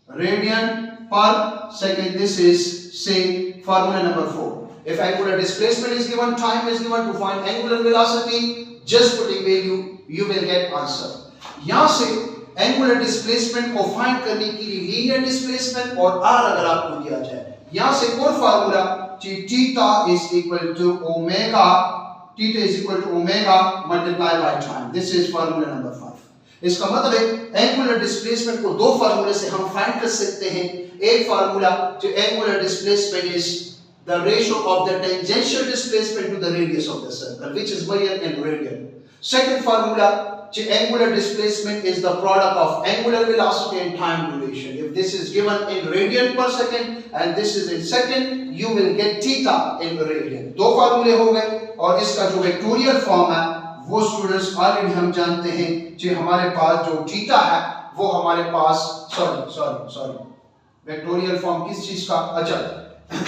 radian per second. This is say formula number 4. If angular displacement is given, time is given, to find angular velocity, just putting value, you will get answer. यहाँ से angular displacement को find करने के लिए linear displacement और r अगर आपको दिया जाए, यहाँ से कोई formula theta is equal to omega multiplied by time. This is formula number 5. इसका मतलब है एंगुलर डिस्प्लेसमेंट को दो फार्मूले से हम फाइंड कर सकते हैं। एक फार्मूला जो angular displacement is the ratio of the tangential displacement to the radius of the circle, which is measured in radian. Second formula, angular displacement is the product of angular velocity and time duration. If this is given in radian per second and this is in second, you will get theta in radian. दो फार्मूले हो गए, और इसका जो vectorial form है वो students already हम जानते हैं, जो हमारे पास जो थीटा है वो हमारे पास सॉरी वेक्टोरियल फॉर्म किस चीज का, अच्छा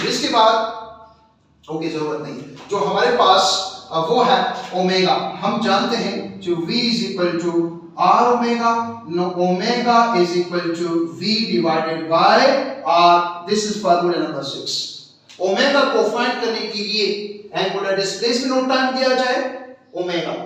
इसके बाद ओके जरूरत नहीं, जो हमारे पास वो है ओमेगा, हम जानते हैं जो v is equal to r omega, no omega is equal to v divided by r. This is formula number 6. Omega को फाइंड करने के लिए एंगुलर डिस्प्लेसमेंट और टाइम दिया जाए, omega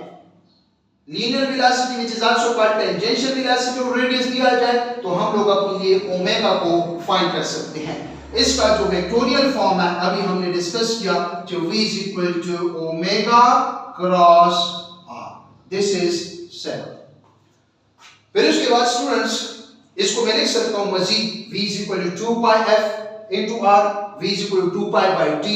linear velocity which is also called tangential velocity और radius दिया जाए, तो हम लोग अपने लिए ओमेगा को फाइंड कर सकते हैं। इसका जो वेक्टोरियल फॉर्म है अभी हमने डिस्कस किया, जो v is equal to omega cross r. This is 7. फिर उसके बाद स्टूडेंट्स इसको मैं लिख सकता हूं मजीद, v is equal to 2 pi f into r, v is equal to 2 pi by t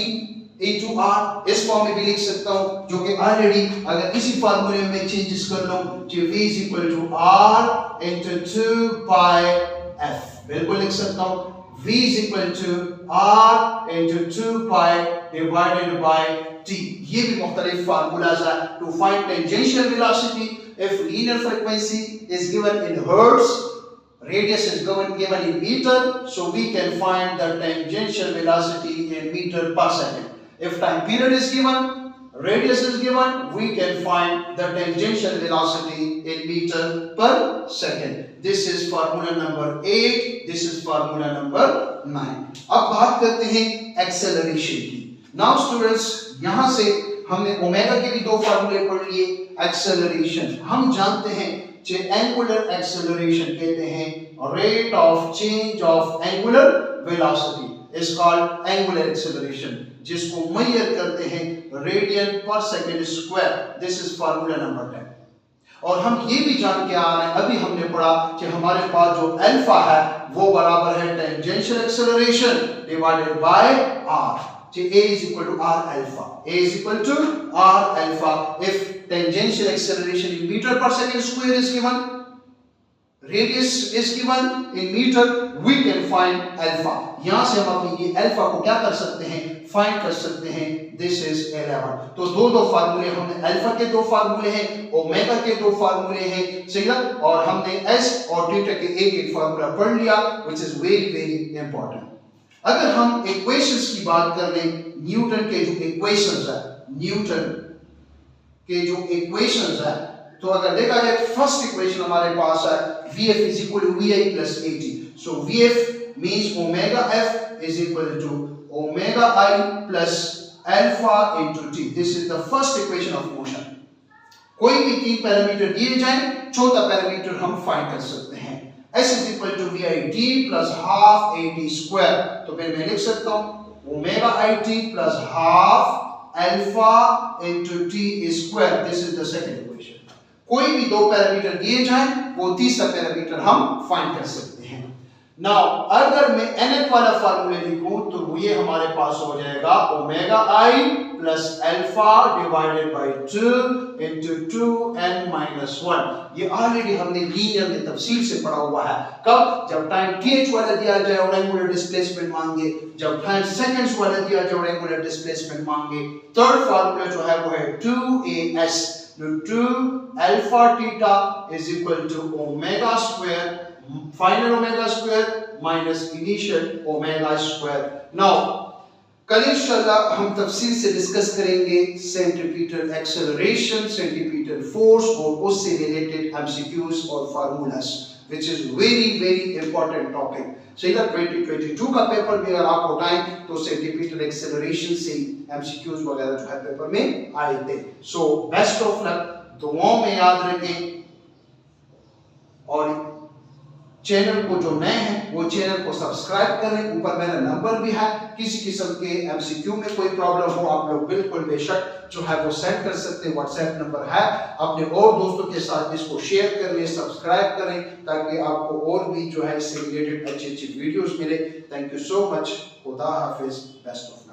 into r. इस फॉर्म में भी लिख सकता हूं, जो कि ऑलरेडी अगर इसी फार्मूले में चेंजेस कर लूं, जो v is equal to r into 2 pi f, बिल्कुल लिख सकता हूं v is equal to r into 2 pi divided by t. ये भी मुख्तलिफ फार्मूलाज है to find tangential velocity. If linear frequency is given in hertz, radius is given in meter, so we can find the tangential velocity in meter per second. If time period is given, radius is given, we can find the tangential velocity in meter per second. This is formula number 8. This is formula number 9. अब बात करते हैं acceleration की। Now students, यहाँ से हमने omega के भी दो फार्मूले पढ़ लिए। एक्सेलरेशन हम जानते हैं कि एंगुलर एक्सेलरेशन कहते हैं rate of change of angular velocity is called angular acceleration, जिसको मेजर करते हैं radian per second square. This is formula number 10. और हम ये भी जान के आ रहे हैं, अभी हमने पढ़ा कि हमारे पास जो अल्फा है वो बराबर है tangential acceleration divided by R. A is equal to R alpha. A is equal to R alpha. If tangential acceleration in meter per second square is given, radius is given in meter, we can find alpha. यहां से हम अपनी ये alpha को क्या कर सकते हैं, फाइंड कर सकते हैं. This is 11. तो दो फार्मूले हमने, अल्फा के दो फार्मूले हैं, ओमेगा के दो फार्मूले हैं, सही है, और हमने एस और थीटा के एक फार्मूला पढ़ लिया, which is very very important. अगर हम इक्वेशंस की बात कर लें, न्यूटन के जो इक्वेशंस है, न्यूटन के जो इक्वेशंस है, तो अगर देखा जाए फर्स्ट इक्वेशन हमारे पास है Vf is equal to Vi plus At. So Vf means omega F is equal to omega I plus alpha into t. This is the first equation of motion. कोई भी तीन पैरामीटर दिए जाएं, चौथा parameter हम फाइंड कर सकते हैं. S is equal to VIT plus half AT square. तो फिर मैं लिख सकता हूँ omega IT plus half alpha into t square. This is the second equation. कोई भी दो पैरामीटर दिए जाएं, वो तीसरा पैरामीटर हम फाइंड कर सकते हैं. नाउ अगर मैं nth वाला फार्मूला लिखूं तो ये हमारे पास हो जाएगा omega i plus alpha divided by 2 into 2n minus 1. ये ऑलरेडी हमने लीनियर में तफसील से पढ़ा हुआ है. कब? जब टाइम th वाला दिया जाए और एंगुलर डिस्प्लेसमेंट मांगे, जब टाइम सेकंड्स वाला दिया जाए और एंगुलर डिस्प्लेसमेंट मांगे. थर्ड फार्मूला जो है वो है 2as. 2 alpha theta is equal to omega square, final omega square minus initial omega square. Now कल इंशाल्लाह हम तफसील से डिस्कस करेंगे सेंट्रीपिटल एक्सेलरेशन, सेंट्रीपिटल फोर्स और उससे रिलेटेड एमसीक्यूज और formulas, which is very very important topic. सही है, 2022 का पेपर भी अगर आप उठाएं तो सेंट्रीपिटल एक्सेलरेशन से एमसीक्यूज वगैरह जो है पेपर में आए थे. सो बेस्ट ऑफ लक, दुआओं में याद रखें, और चैनल को जो नए हैं वो चैनल को सब्सक्राइब करें. ऊपर मेरा नंबर भी है, किसी किस्म के एमसीक्यू में कोई प्रॉब्लम हो आप लोग बिल्कुल बेशक जो है वो सेंड कर सकते हैं. व्हाट्सएप नंबर है, अपने और दोस्तों के साथ इसको शेयर करें, सब्सक्राइब करें, ताकि आपको और भी जो है इससे रिलेटेड अच्छी अच्छी वीडियोस मिले. Thank you so much. खुदा हाफिज. Best of